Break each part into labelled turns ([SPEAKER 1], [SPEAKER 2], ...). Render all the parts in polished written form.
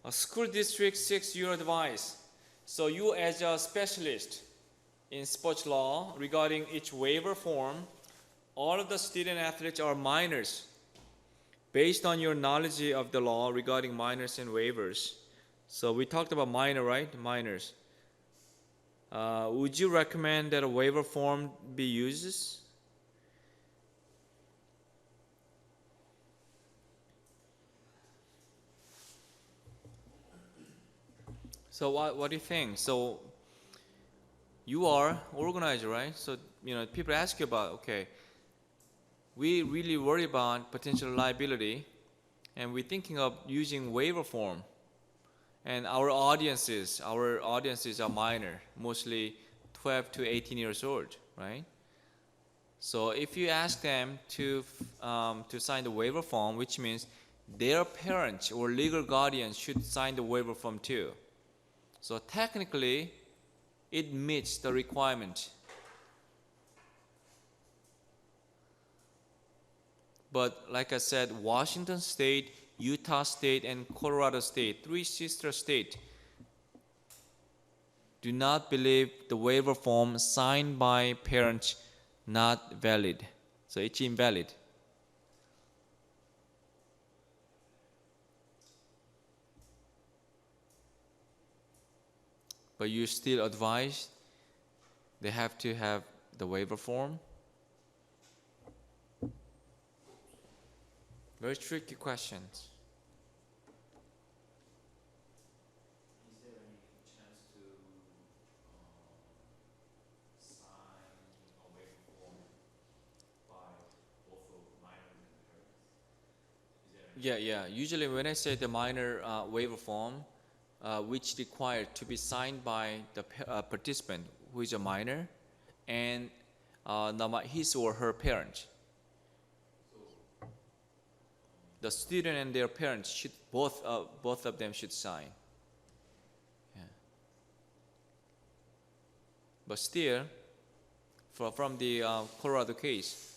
[SPEAKER 1] A school district seeks your advice. So you as a specialist in sports law regarding each waiver form, all of the student athletes are minors. Based on your knowledge of the law regarding minors and waivers. So we talked about minor, right? Minors. Would you recommend that a waiver form be used? So what do you think? So you are organizer, right? So people ask you about, okay, we really worry about potential liability, and we're thinking of using waiver form. And our audiences are minor, mostly 12 to 18 years old, right? So if you ask them to sign the waiver form, which means their parents or legal guardians should sign the waiver form too. So technically, it meets the requirement. But like I said, Washington State, Utah State, and Colorado State, 3 sister states, do not believe the waiver form signed by parents not valid. So it's invalid. But you still advise they have to have the waiver form? Very tricky questions.
[SPEAKER 2] Is there any chance to sign a waiver form by both of minors and parents?
[SPEAKER 1] Yeah. Usually when I say the minor waiver form, which required to be signed by the participant who is a minor and his or her parent. The student and their parents should both of them should sign. Yeah. But still, from the Colorado case,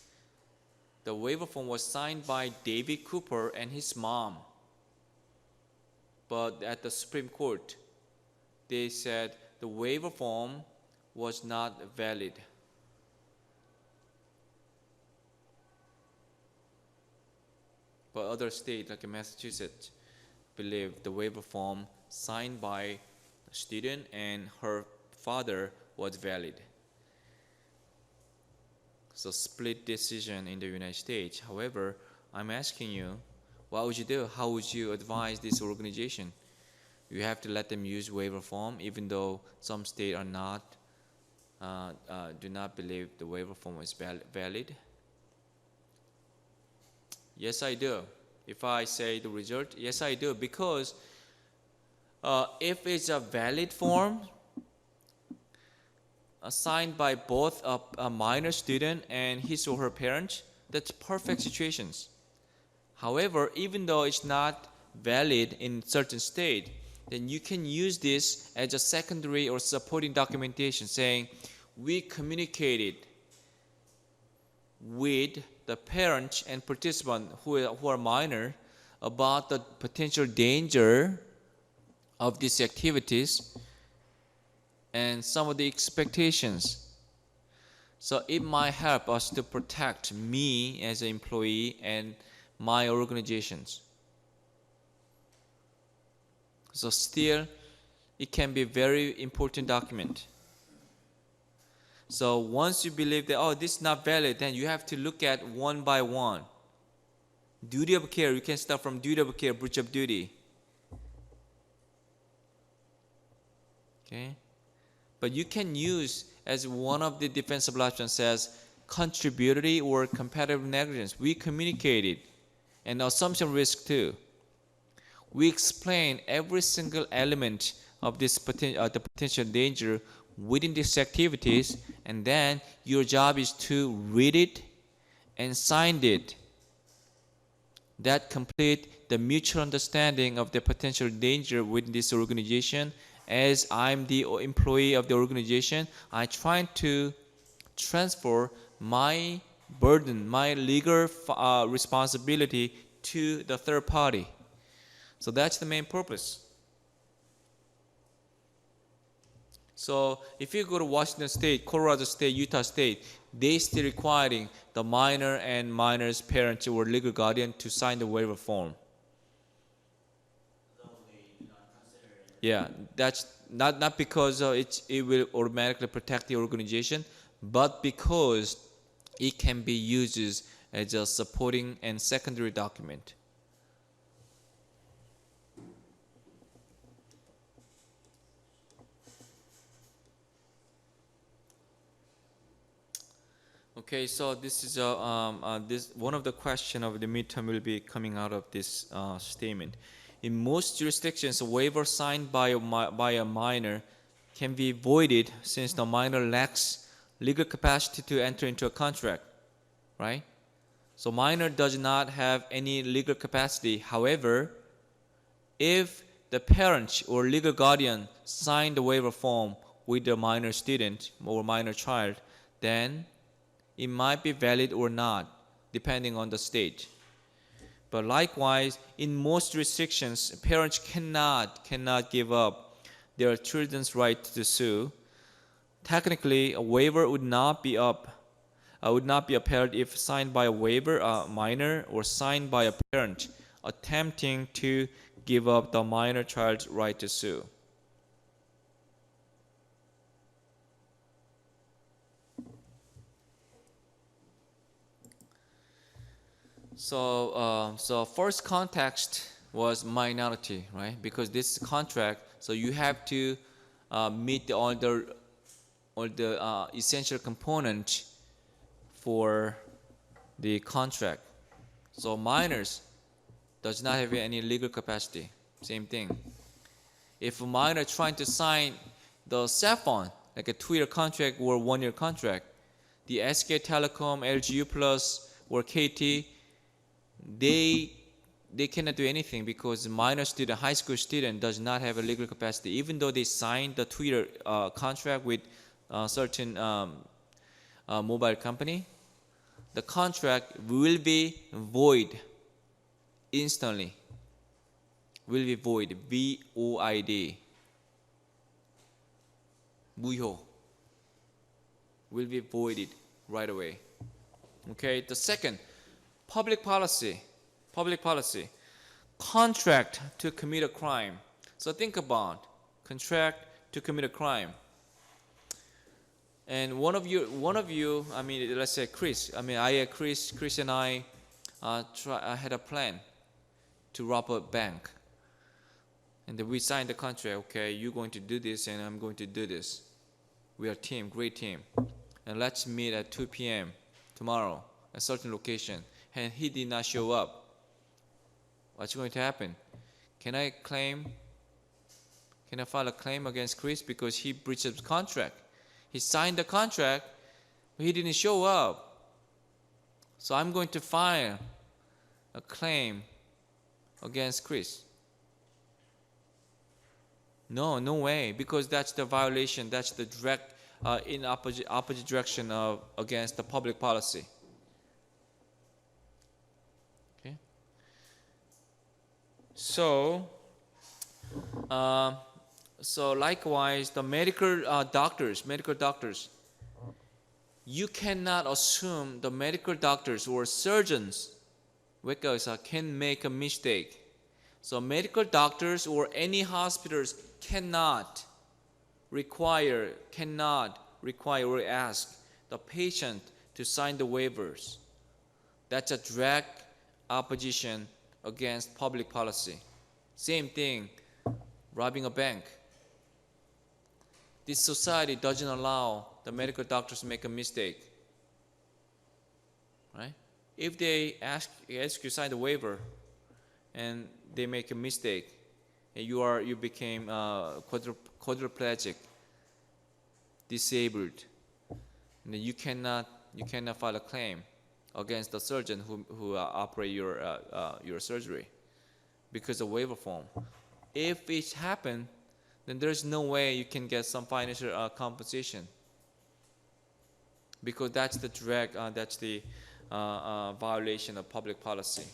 [SPEAKER 1] the waiver form was signed by David Cooper and his mom. But at the Supreme Court, they said the waiver form was not valid. But other states, like Massachusetts, believe the waiver form signed by the student and her father was valid. So split decision in the United States. However, I'm asking you, what would you do? How would you advise this organization? You have to let them use waiver form, even though some states are not, do not believe the waiver form is valid. Yes, I do. If I say the result, yes, I do. Because if it's a valid form, signed by both a minor student and his or her parents, that's perfect situations. However, even though it's not valid in certain state, then you can use this as a secondary or supporting documentation saying, we communicated with the parents and participants who are minor about the potential danger of these activities and some of the expectations. So it might help us to protect me as an employee and my organizations. So still, it can be a very important document. So once you believe that, oh, this is not valid, then you have to look at one by one. Duty of care, you can start from duty of care, breach of duty. Okay? But you can use as one of the defensible options says contributory or competitive negligence. We communicated, and assumption risk too. We explain every single element of this the potential danger within these activities, and then your job is to read it and sign it. That complete the mutual understanding of the potential danger within this organization. As I'm the employee of the organization, I try to transfer my burden, my legal responsibility to the third party. So that's the main purpose. So if you go to Washington State, Colorado State, Utah State, they still requiring the minor and minor's parents or legal guardian to sign the waiver form.
[SPEAKER 2] Though they do not consider it.
[SPEAKER 1] Yeah, that's not because it will automatically protect the organization, but because it can be used as a supporting and secondary document. Okay, so this is this one of the question of the midterm will be coming out of this statement. In most jurisdictions, a waiver signed by a minor can be voided since the minor lacks legal capacity to enter into a contract, right? So minor does not have any legal capacity. However, if the parent or legal guardian signed the waiver form with the minor student or minor child, then it might be valid or not, depending on the state. But likewise, in most jurisdictions, parents cannot give up their children's right to sue. Technically, a waiver would not be upheld if signed by a waiver minor or signed by a parent attempting to give up the minor child's right to sue. So first context was minority, right? Because this contract, so you have to meet all the essential component for the contract. So minors does not have any legal capacity. Same thing. If a minor trying to sign the cell phone, like a 2-year contract or 1-year contract, the SK Telecom, LGU Plus, or KT, they cannot do anything because minor student, high school student does not have a legal capacity. Even though they signed the 2-year contract with certain mobile company, the contract will be void instantly. Will be void. VOID. 무효. Will be voided right away. Okay. The second, public policy. Public policy. Contract to commit a crime. So think about contract to commit a crime. And one of you, I mean, let's say Chris. I mean, Chris and I had a plan to rob a bank. And then we signed the contract. Okay, you're going to do this, and I'm going to do this. We are a team, great team. And let's meet at 2 p.m. tomorrow at a certain location. And he did not show up. What's going to happen? Can I file a claim against Chris because he breached the contract? He signed the contract, but he didn't show up. So I'm going to file a claim against Chris. No way, because that's the violation. That's the direct, in opposite direction of against the public policy. Okay. So likewise, the medical doctors, you cannot assume the medical doctors or surgeons can make a mistake. So medical doctors or any hospitals cannot require or ask the patient to sign the waivers. That's a direct opposition against public policy. Same thing, robbing a bank. This society doesn't allow the medical doctors to make a mistake. Right? If they ask you to sign the waiver and they make a mistake, and you became quadriplegic, disabled, and then you cannot file a claim against the surgeon who operate your surgery because of waiver form. If it happened, then there's no way you can get some financial compensation, because that's the violation of public policy.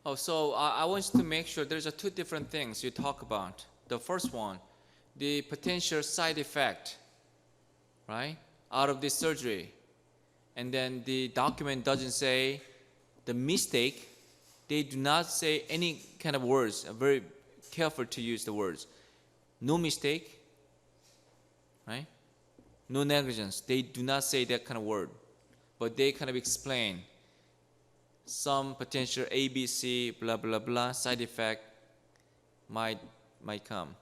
[SPEAKER 1] Oh, so I want you to make sure there's two different things you talk about. The first one, the potential side effect, right, out of this surgery. And then the document doesn't say the mistake. They do not say any kind of words. I'm very careful to use the words. No mistake, right? No negligence. They do not say that kind of word. But they kind of explain some potential ABC, blah, blah, blah, side effect might come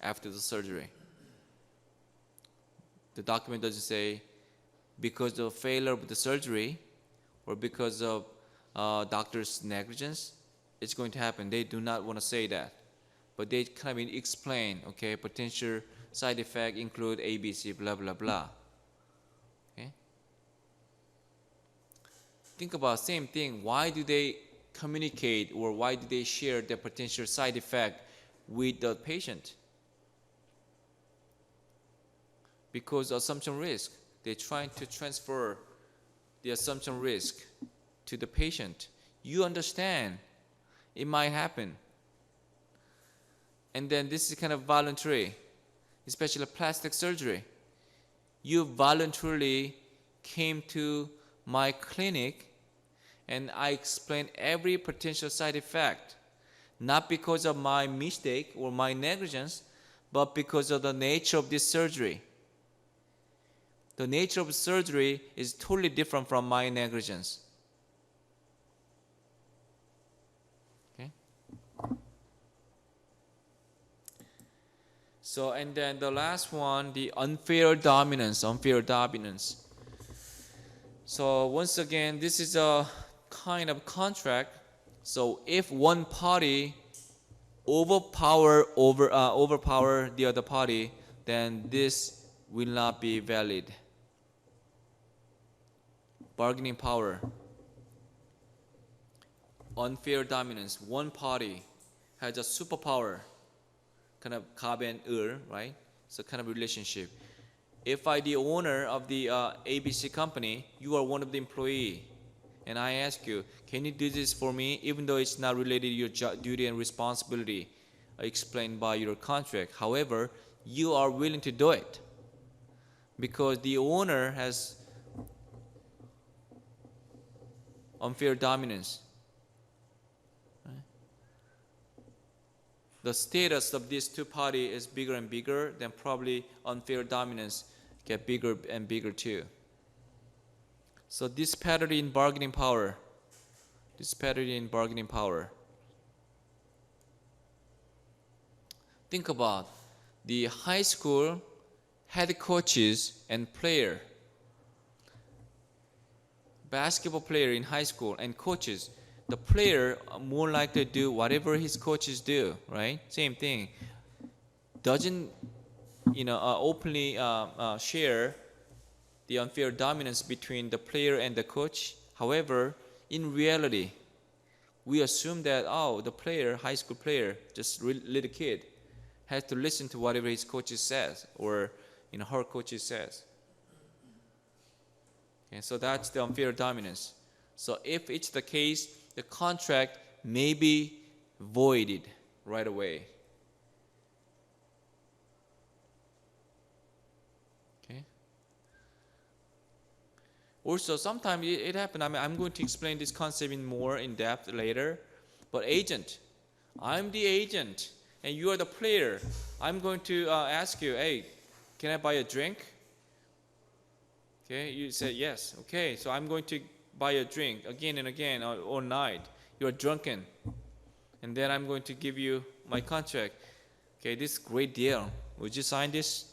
[SPEAKER 1] after the surgery. The document doesn't say because of failure of the surgery or because of doctor's negligence, it's going to happen. They do not want to say that. But they kind of explain, okay, potential side effect include ABC, blah, blah, blah. Okay? Think about same thing. Why do they communicate or why do they share the potential side effect with the patient? Because assumption risk. They're trying to transfer the assumption risk to the patient. You understand it might happen. And then this is kind of voluntary, especially plastic surgery. You voluntarily came to my clinic and I explained every potential side effect, not because of my mistake or my negligence, but because of the nature of this surgery. The nature of surgery is totally different from my negligence. Okay? So, and then the last one, the unfair dominance. So once again, this is a kind of contract. So if one party overpower the other party, then this will not be valid. Bargaining power, unfair dominance. One party has a superpower, kind of Kab and right? So kind of relationship. If I, the owner of the ABC company, you are one of the employee, and I ask you, can you do this for me, even though it's not related to your duty and responsibility explained by your contract. However, you are willing to do it because the owner has unfair dominance. Right? The status of these two parties is bigger and bigger, then probably unfair dominance get bigger and bigger too. So disparity in bargaining power. Think about the high school head coaches and player. Basketball player in high school and coaches, the player more likely to do whatever his coaches do, right? Same thing. Doesn't openly share the unfair dominance between the player and the coach. However, in reality, we assume that the player, high school player, just little kid, has to listen to whatever his coach says or her coach says. Okay, so that's the unfair dominance. So if it's the case, the contract may be voided right away. Okay. Also, sometimes it happens. I'm going to explain this concept more in depth later. But agent, I'm the agent, and you are the player. I'm going to ask you, hey, can I buy a drink? Okay, you say yes. Okay, so I'm going to buy a drink again and again all night. You're drunken. And then I'm going to give you my contract. Okay, this is a great deal. Would you sign this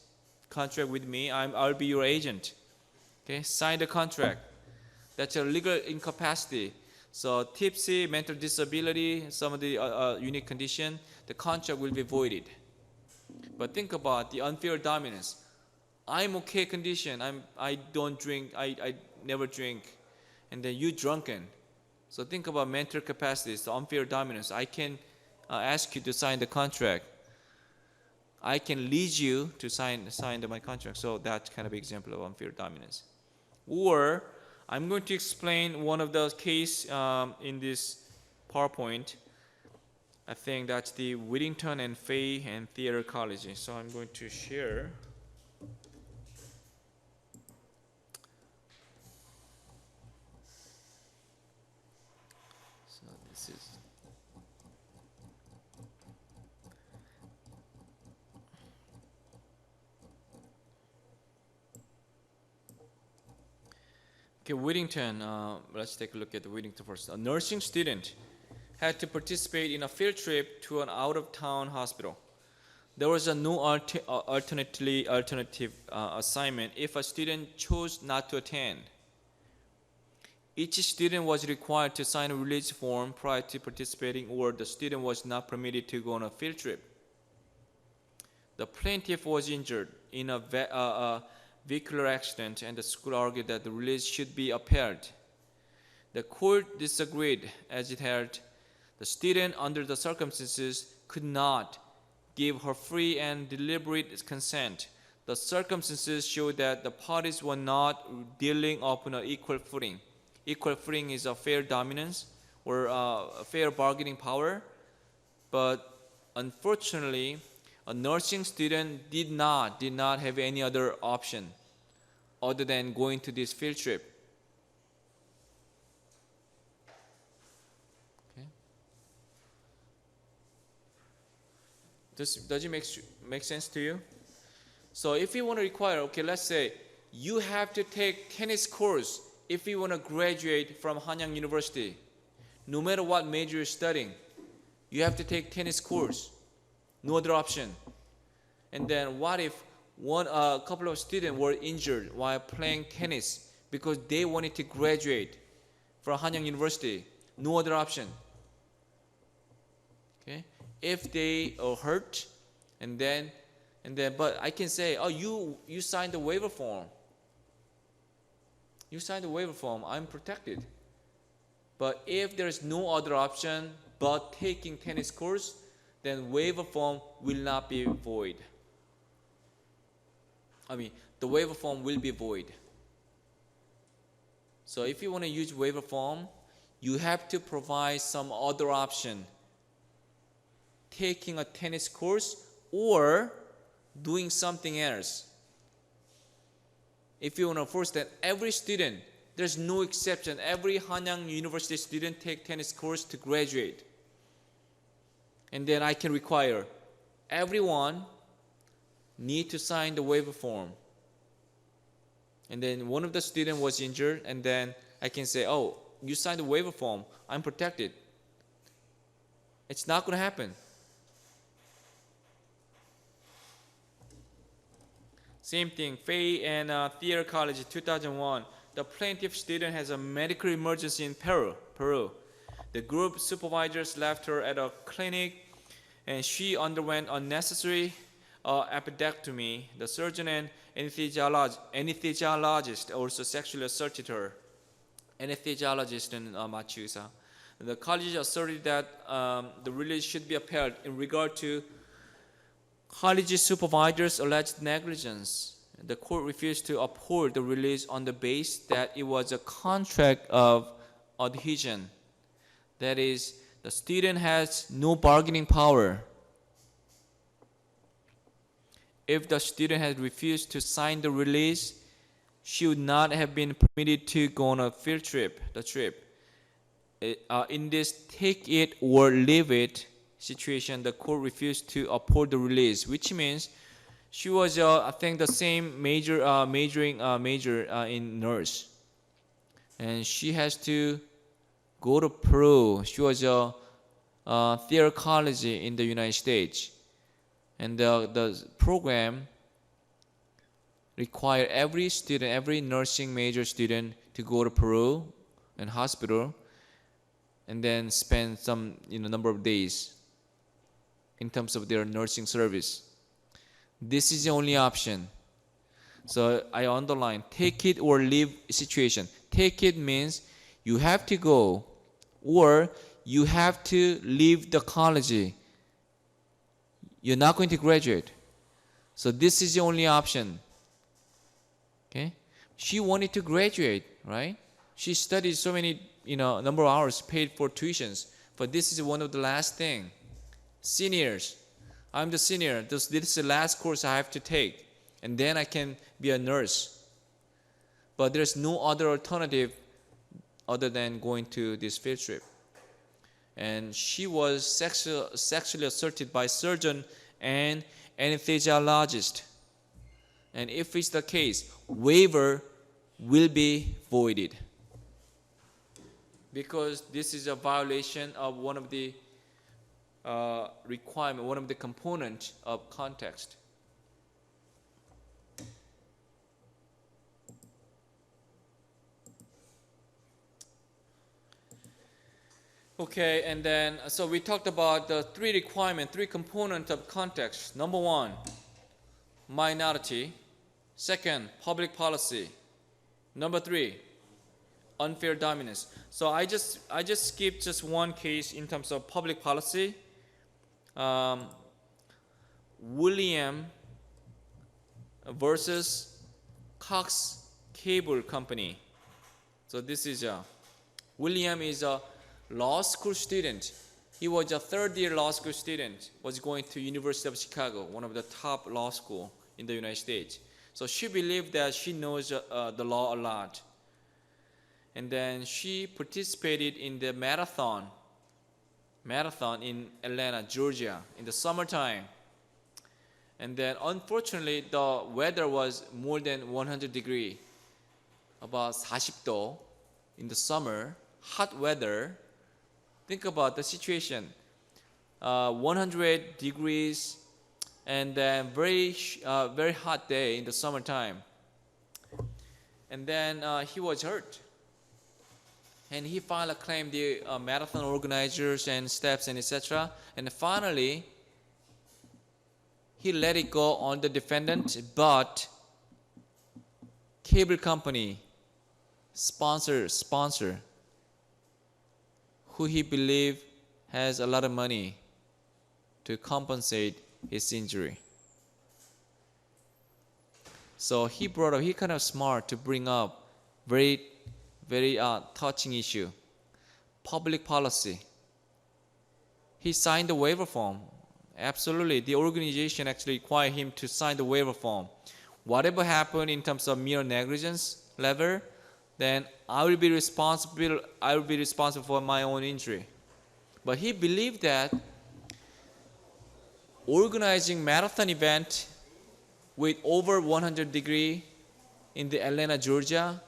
[SPEAKER 1] contract with me? I'll be your agent. Okay, sign the contract. That's a legal incapacity. So tipsy, mental disability, some of the unique condition, the contract will be voided. But think about the unfair dominance. I'm okay condition. I don't drink. I never drink, and then you drunken. So think about mental capacities, the unfair dominance. I can ask you to sign the contract. I can lead you to sign my contract. So that's kind of example of unfair dominance. Or I'm going to explain one of the case in this PowerPoint. I think that's the Whittington and Fay and Theater College. So I'm going to share. So this is. Okay, Whittington, let's take a look at the Whittington first. A nursing student had to participate in a field trip to an out-of-town hospital. There was a no alternative assignment if a student chose not to attend. Each student was required to sign a release form prior to participating, or the student was not permitted to go on a field trip. The plaintiff was injured in a vehicular accident, and the school argued that the release should be upheld. The court disagreed, as it held the student, under the circumstances, could not give her free and deliberate consent. The circumstances showed that the parties were not dealing upon an equal footing. Equal footing is a fair dominance or a fair bargaining power, but unfortunately, a nursing student did not have any other option other than going to this field trip. Okay. Does it make sense to you? So if you want to require, okay, let's say you have to take tennis course if you want to graduate from Hanyang University. No matter what major you're studying, you have to take tennis course. No other option. And then what if a couple of students were injured while playing tennis because they wanted to graduate from Hanyang University? No other option. Okay? If they are hurt, but I can say, oh, you signed the waiver form. You signed the waiver form. I'm protected. But if there is no other option but taking tennis course, then waiver form will not be void. The waiver form will be void. So if you want to use waiver form, you have to provide some other option. Taking a tennis course or doing something else. If you want to force that every student, there's no exception, every Hanyang University student take tennis course to graduate. And then I can require everyone need to sign the waiver form. And then one of the students was injured, and then I can say, oh, you signed the waiver form, I'm protected. It's not going to happen. Same thing, Fay and Theater College, 2001. The plaintiff student has a medical emergency in Peru. The group supervisors left her at a clinic, and she underwent unnecessary appendectomy. The surgeon and anesthesiologist also sexually assaulted her. Anesthesiologist in Machusa. The college asserted that the release should be upheld in regard to college supervisors' alleged negligence. The court refused to uphold the release on the basis that it was a contract of adhesion. That is, the student has no bargaining power. If the student had refused to sign the release, she would not have been permitted to go on a field trip, in this take it or leave it situation, the court refused to uphold the release, which means she was, I think, the same major in nurse, and she has to go to Peru. She was a theater college in the United States, and the program required every student, every nursing major student, to go to Peru and hospital, and then spend some number of days in terms of their nursing service. This is the only option. So I underline take it or leave situation. Take it means you have to go or you have to leave the college. You're not going to graduate. So this is the only option. Okay? She wanted to graduate, right? She studied so many, number of hours, paid for tuitions, But this is one of the last thing. Seniors, I'm the senior. This is the last course I have to take, and then I can be a nurse. But there's no other alternative other than going to this field trip. And she was sexually assaulted by surgeon and anesthesiologist. And if it's the case, waiver will be voided, because this is a violation of one of the requirement, one of the component of context. Okay, and then so we talked about the three components of context. Number one, minority. Second, public policy. Number three, unfair dominance. So I just skipped just one case in terms of public policy. William versus Cox Cable Company. So this is William is a law school student. He was a third-year law school student, was going to University of Chicago, one of the top law school in the United States. So she believed that she knows the law a lot. And then she participated in the marathon in Atlanta, Georgia, in the summertime. And then unfortunately, the weather was more than 100 degrees, about 40도 in the summer, hot weather. Think about the situation, 100 degrees, and then very hot day in the summertime. And then he was hurt. And he filed a claim, the marathon organizers and steps and etc. And finally, he let it go on the defendant, but cable company sponsor, who he believed has a lot of money to compensate his injury. So he kind of smart to bring up very touching issue, public policy. He signed the waiver form. Absolutely, the organization actually required him to sign the waiver form. Whatever happened in terms of mere negligence level, then I will be responsible for my own injury. But he believed that organizing marathon event with over 100 degrees in the Atlanta, Georgia,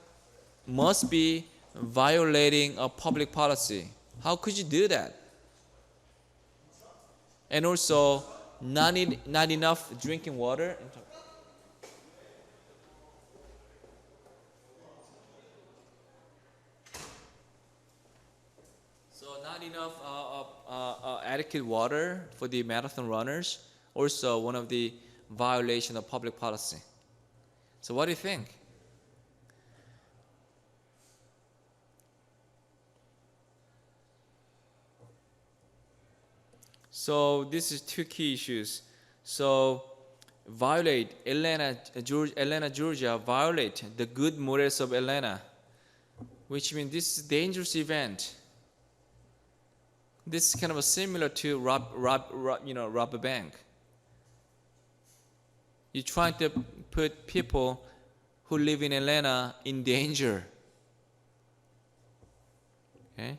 [SPEAKER 1] must be violating a public policy. How could you do that? And also, not enough drinking water. So not enough adequate water for the marathon runners. Also, one of the violation of public policy. So what do you think? So this is two key issues. So violate Atlanta, Georgia, violate the good morals of Atlanta, which means this is a dangerous event. This is kind of similar to rob a bank. You're trying to put people who live in Atlanta in danger. Okay?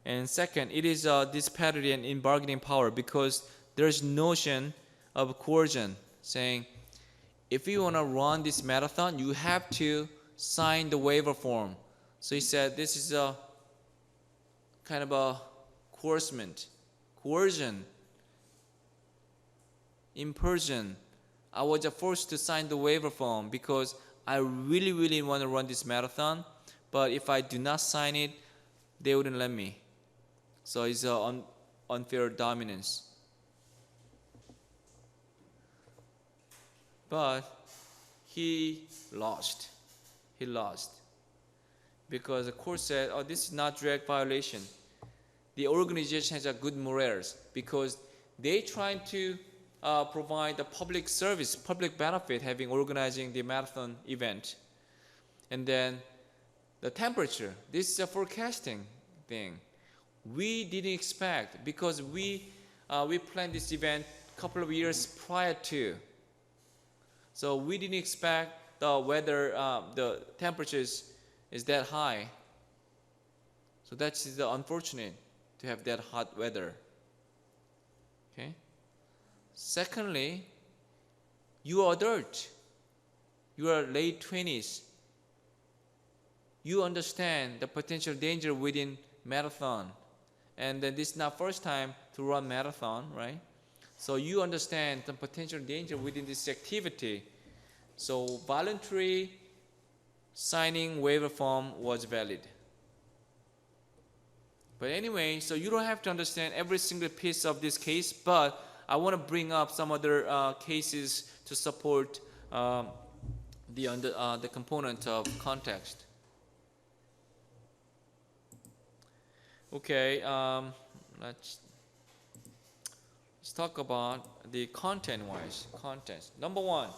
[SPEAKER 1] And second, it is a disparity in bargaining power, because there's notion of coercion, saying if you want to run this marathon, you have to sign the waiver form. So he said this is a kind of a coercion, impulsion. I was forced to sign the waiver form because I really want to run this marathon, but if I do not sign it, they wouldn't let me. So it's unfair dominance. But he lost. Because the court said, oh, this is not direct violation. The organization has a good morals because they trying to provide a public service, public benefit, organizing the marathon event. And then the temperature, this is a forecasting thing. We didn't expect because we planned this event a couple of years prior to. So we didn't expect the weather, the temperatures is that high. So that's the unfortunate to have that hot weather. Okay. Secondly, you are adult. You are late 20s. You understand the potential danger within marathon. And then this is not first time to run marathon, right? So you understand the potential danger within this activity. So voluntary signing waiver form was valid. But anyway, so you don't have to understand every single piece of this case, but I want to bring up some other cases to support the component of context. Okay, let's talk about the content-wise. Context. Number one,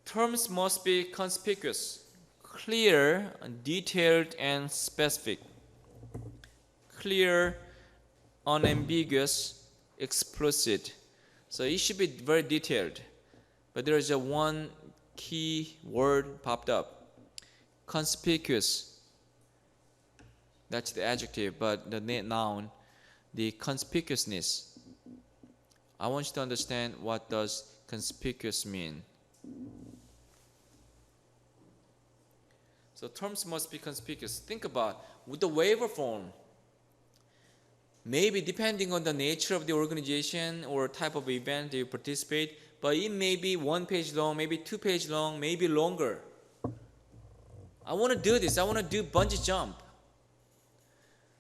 [SPEAKER 1] terms must be conspicuous, clear, detailed, and specific. Clear, unambiguous, explicit. So it should be very detailed. But there is a one key word popped up. Conspicuous. That's the adjective, but the noun, the conspicuousness. I want you to understand what does conspicuous mean. So terms must be conspicuous. Think about with the waiver form. Maybe depending on the nature of the organization or type of event you participate, but it may be 1 page long, maybe 2 page long, maybe longer. I want to do this. I want to do bungee jump.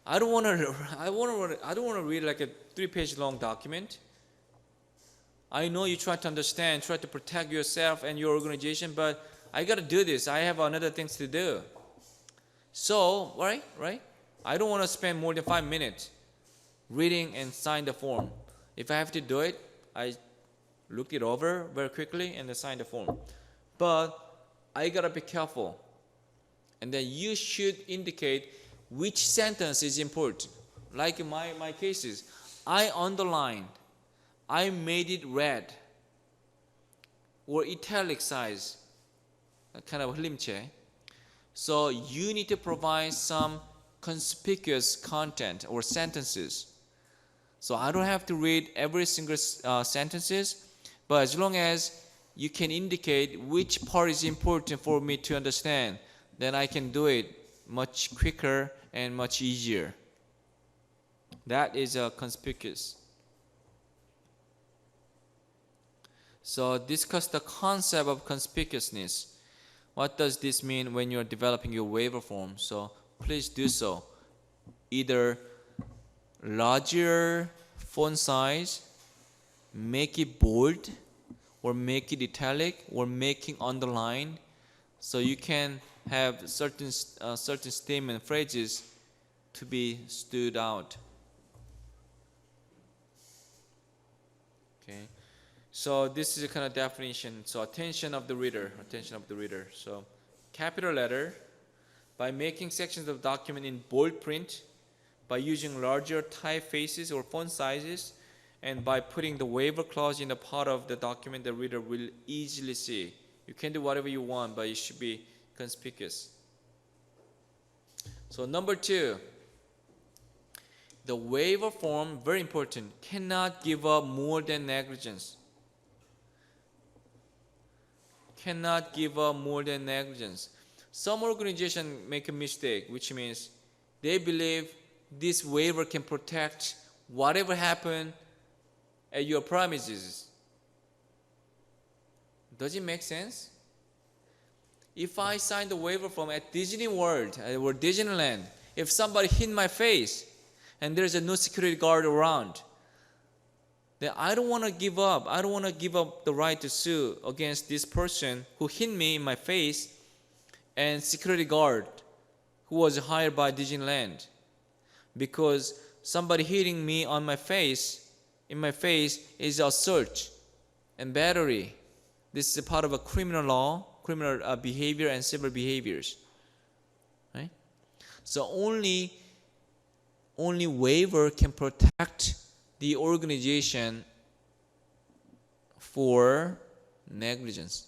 [SPEAKER 1] I don't want to read like a 3-page long document. I know you try to understand, try to protect yourself and your organization, but I got to do this. I have another things to do. So, right? I don't want to spend more than 5 minutes reading and sign the form. If I have to do it, I looked it over very quickly and then sign the form. But I got to be careful. And then you should indicate which sentence is important. Like in my cases, I underlined, I made it red, or italicized, kind of hlimche. So you need to provide some conspicuous content or sentences. So I don't have to read every single sentences, but as long as you can indicate which part is important for me to understand, then I can do it much quicker and much easier. That is conspicuous. So discuss the concept of conspicuousness. What does this mean when you're developing your waiver form? So please do so. Either larger font size, make it bold, or make it italic, or making underline, so you can have certain statement phrases to be stood out. Okay, so this is a kind of definition. So attention of the reader. So capital letter, by making sections of document in bold print, by using larger typefaces or font sizes, and by putting the waiver clause in the part of the document the reader will easily see. You can do whatever you want, but it should be conspicuous. So number 2, the waiver form, very important, cannot give up more than negligence. Cannot give up more than negligence. Some organizations make a mistake, which means they believe this waiver can protect whatever happened at your premises. Does it make sense? If I sign the waiver form at Disney World or Disneyland, if somebody hit my face and there's no security guard around, then I don't want to give up. I don't want to give up the right to sue against this person who hit me in my face and security guard who was hired by Disneyland. Because somebody hitting me on my face, in my face, is assault and battery. This is a part of a criminal law, criminal behavior and civil behaviors. Right? So only only waiver can protect the organization for negligence.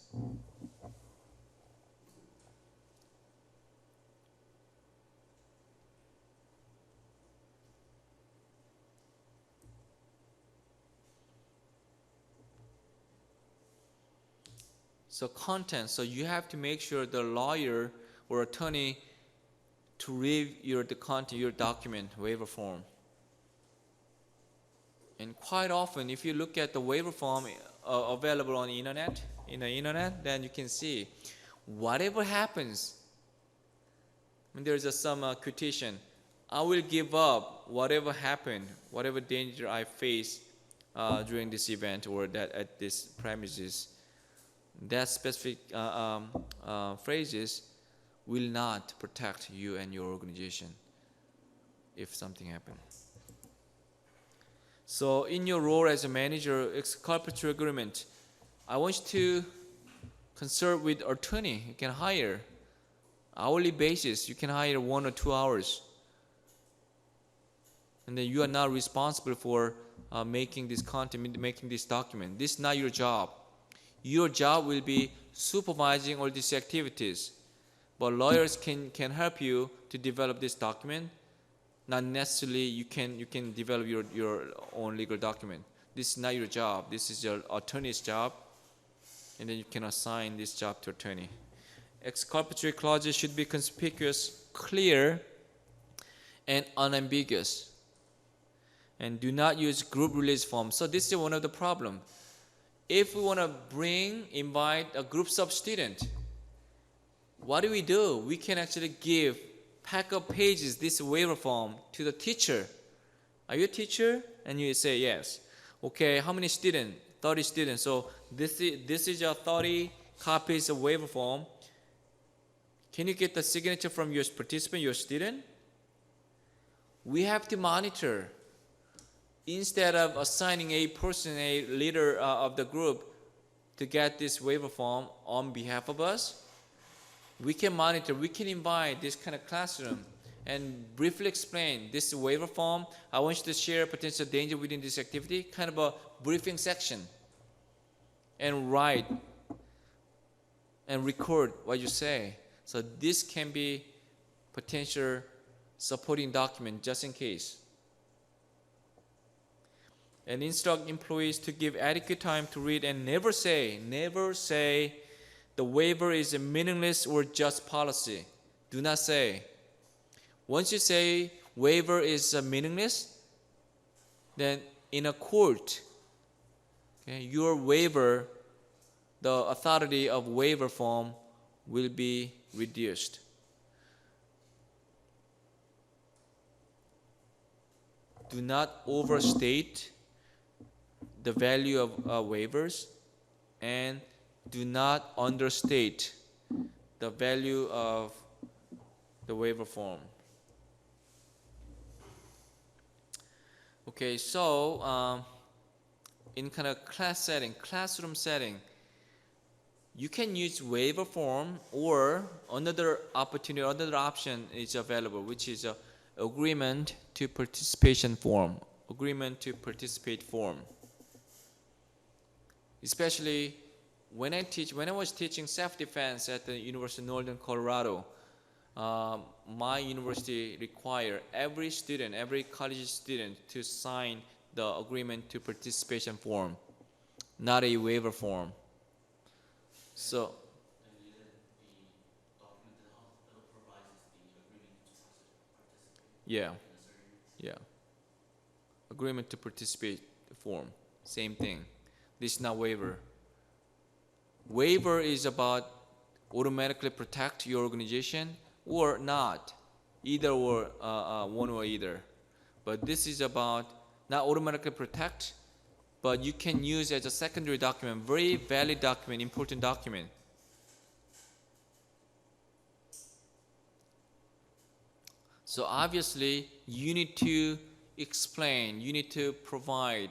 [SPEAKER 1] So content, so you have to make sure the lawyer or attorney to read the content, your document, waiver form. And quite often, if you look at the waiver form available on the internet, then you can see whatever happens. When there's some quotation, I will give up whatever happened, whatever danger I face during this event or that at this premises. That specific phrases will not protect you and your organization if something happens. So in your role as a manager, exculpatory agreement, I want you to consult with attorney. You can hire hourly basis. You can hire 1 or 2 hours, and then you are not responsible for making this content, making this document. This is not your job. Your job will be supervising all these activities, but lawyers can help you to develop this document. Not necessarily you can develop your own legal document. This is not your job. This is your attorney's job, and then you can assign this job to attorney. Exculpatory clauses should be conspicuous, clear, and unambiguous. And do not use group release forms. So this is one of the problems. If we want to invite a groups of students, what do? We can actually pack up pages, this waiver form, to the teacher. Are you a teacher? And you say yes. Okay, how many students? 30 students. So this is your 30 copies of waiver form. Can you get the signature from your participant, your student? We have to monitor. Instead of assigning a person, a leader of the group, to get this waiver form on behalf of us, we can monitor. We can invite this kind of classroom and briefly explain this waiver form. I want you to share potential danger within this activity, kind of a briefing section, and write and record what you say. So this can be potential supporting document just in case. And instruct employees to give adequate time to read and never say the waiver is a meaningless or just policy. Do not say. Once you say waiver is meaningless, then in a court, okay, your waiver, the authority of waiver form will be reduced. Do not overstate the value of waivers, and do not understate the value of the waiver form. Okay, so in kind of classroom setting, you can use waiver form, or another option is available, which is agreement to participation form. Agreement to participate form. Especially when I was teaching self-defense at the University of Northern Colorado, my university required every college student to sign the agreement to participation form, not a waiver form. So, yeah, agreement to participate form, same thing. This is not waiver. Waiver is about automatically protect your organization or not, either or one or either. But this is about not automatically protect, but you can use as a secondary document, very valid document, important document. So obviously, you need to explain, you need to provide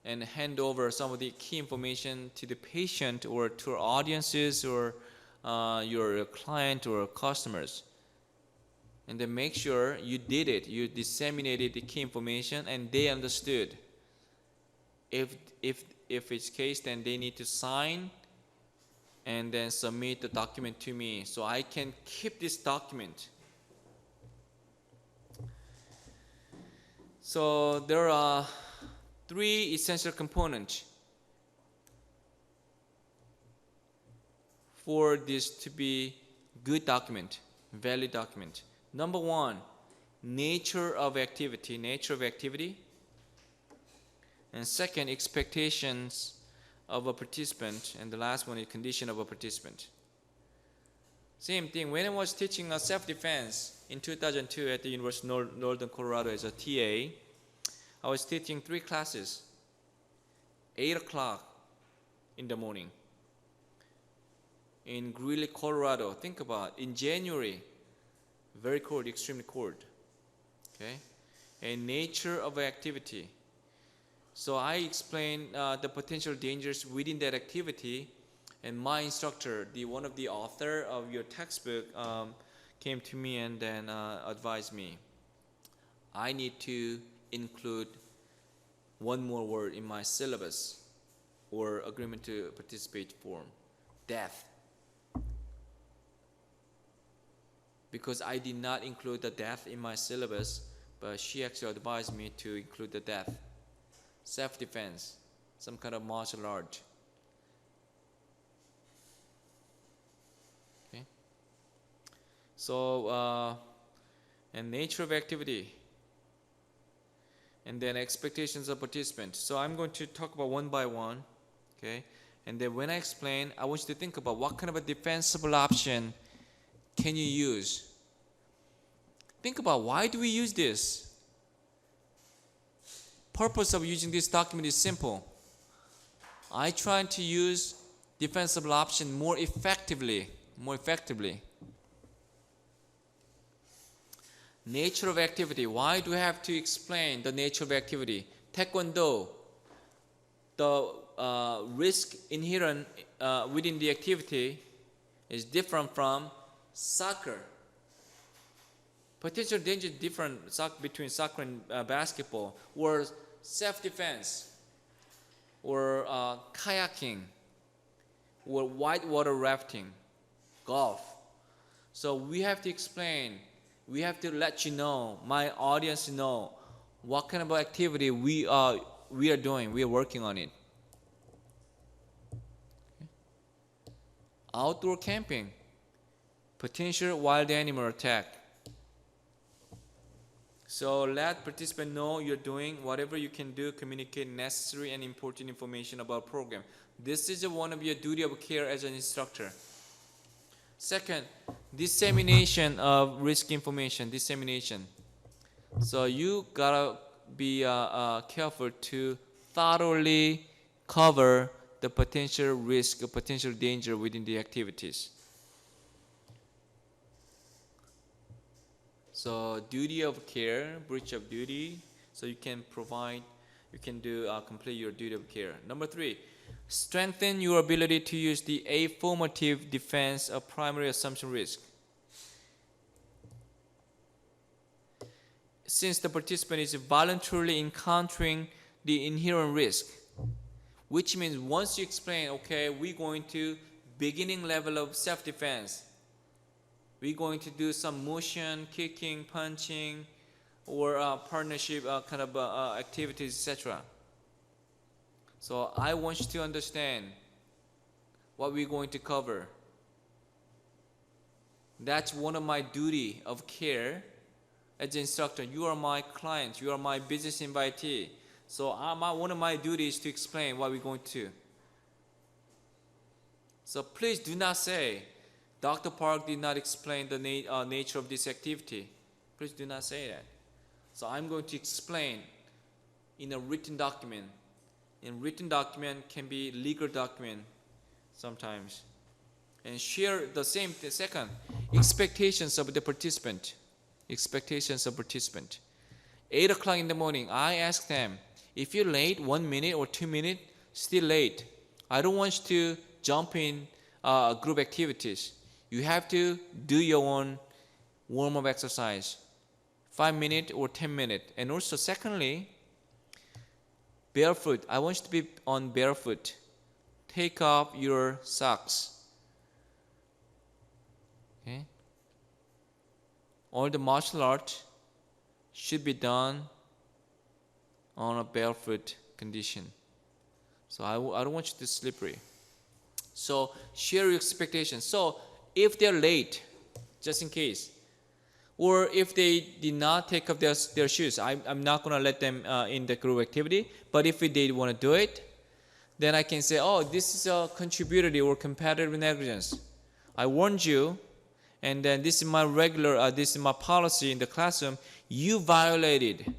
[SPEAKER 1] and hand over some of the key information to the patient or to our audiences or your client or customers. and then make sure you did it. You disseminated the key information and they understood. If it's case, then they need to sign and then submit the document to me so I can keep this document. So there are 3 essential components for this to be good document, valid document. Number 1, nature of activity. And second, expectations of a participant. And the last one is condition of a participant. Same thing, when I was teaching self-defense in 2002 at the University of Northern Colorado as a TA, I was teaching 3 classes, 8 o'clock in the morning. In Greeley, Colorado, think about it, in January, very cold, extremely cold. Okay, and nature of activity. So I explained the potential dangers within that activity, and my instructor, one of the author of your textbook, came to me and then advised me. I need to include one more word in my syllabus or agreement to participate form, death. Because I did not include the death in my syllabus, but she actually advised me to include the death. Self-defense, some kind of martial art. Okay. So, and nature of activity, and then expectations of participants. So I'm going to talk about one by one. Okay, and then when I explain, I want you to think about what kind of a defensible option can you use. Think about, why do we use this? Purpose of using this document is simple. I try to use defensible option more effectively. Nature of activity. Why do I have to explain the nature of activity? Taekwondo, the risk inherent within the activity is different from soccer. Potential danger different between soccer and basketball, or self-defense, or kayaking, or whitewater rafting, golf. So we have to explain, we have to let you know, my audience know, what kind of activity we are doing, we are working on it. Okay. Outdoor camping, potential wild animal attack. So let participants know you're doing whatever you can do, communicate necessary and important information about program. This is one of your duty of care as an instructor. Second, dissemination of risk information, So you gotta be careful to thoroughly cover the potential risk, potential danger within the activities. So duty of care, breach of duty, so you can complete your duty of care. Number 3, strengthen your ability to use the affirmative defense of primary assumption risk. Since the participant is voluntarily encountering the inherent risk, which means once you explain, okay, we're going to beginning level of self-defense, we're going to do some motion, kicking, punching, or partnership kind of activities, etc. So I want you to understand what we're going to cover. That's one of my duty of care as an instructor. You are my client, you are my business invitee. So one of my duties is to explain what we're going to do. So please do not say, Dr. Park did not explain the nature of this activity. Please do not say that. So I'm going to explain in a written document. And written document can be legal document sometimes. And share the same thing. Second, expectations of the participant. 8 o'clock in the morning, I ask them, if you're late 1 minute or 2 minutes, still late. I don't want you to jump in group activities. You have to do your own warm-up exercise, 5 minutes or 10 minutes. And also secondly, barefoot. I want you to be on barefoot. Take off your socks. Okay? All the martial art should be done on a barefoot condition. So I don't want you to slippery. So share your expectations. So if they're late, just in case, or if they did not take off their shoes, I'm not going to let them in the group activity. But if they want to do it, then I can say, oh, this is a contributory or competitive negligence. I warned you, and then this is my this is my policy in the classroom. You violated.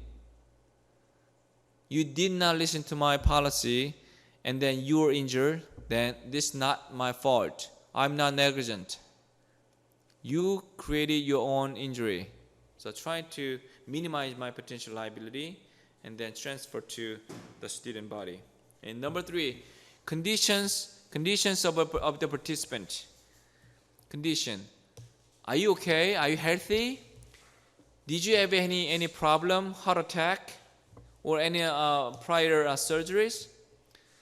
[SPEAKER 1] You did not listen to my policy, and then you were injured. Then this is not my fault. I'm not negligent. You created your own injury. So try to minimize my potential liability and then transfer to the student body. And number 3, conditions of the participant. Condition. Are you okay? Are you healthy? Did you have any problem, heart attack, or any prior surgeries?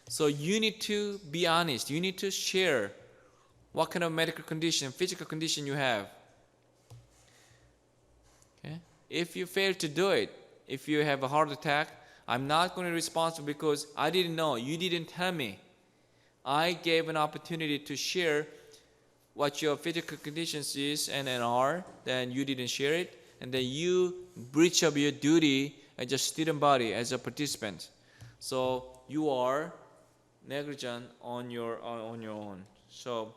[SPEAKER 1] So you need to be honest. You need to share what kind of medical condition, physical condition you have. Okay? If you fail to do it, if you have a heart attack, I'm not going to be responsible because I didn't know. You didn't tell me. I gave an opportunity to share what your physical conditions is and are, then you didn't share it, and then you breach of your duty as a student body, as a participant. So you are negligent on your own. So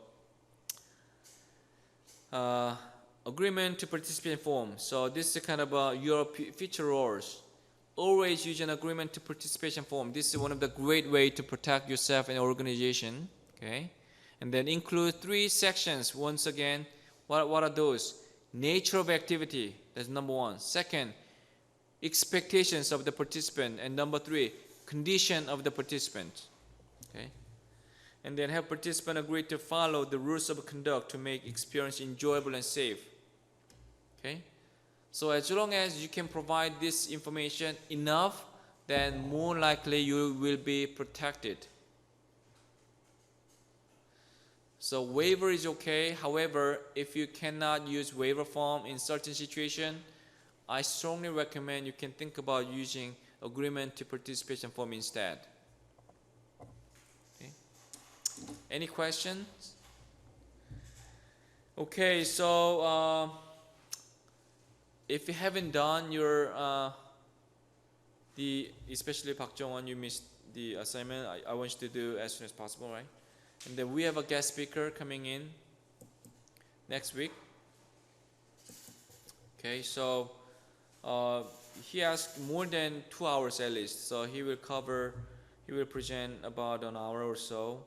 [SPEAKER 1] agreement to participate form. So this is kind of your future roles. Always use an agreement to participation form. This is one of the great way to protect yourself and organization. Okay, and then include 3 sections. Once again, what are those? Nature of activity. That's number 1. Second, expectations of the participant, and number 3, condition of the participant. Okay, and then have participant agree to follow the rules of conduct to make experience enjoyable and safe. Okay, so as long as you can provide this information enough, then more likely you will be protected. So waiver is okay. However, if you cannot use waiver form in certain situation, I strongly recommend you can think about using agreement to participation form instead. Okay. Any questions? Okay, so if you haven't done your especially Park Jong-won, you missed the assignment. I want you to do as soon as possible, right? And then we have a guest speaker coming in next week. Okay, so he has more than 2 hours at least. So he will present about an hour or so.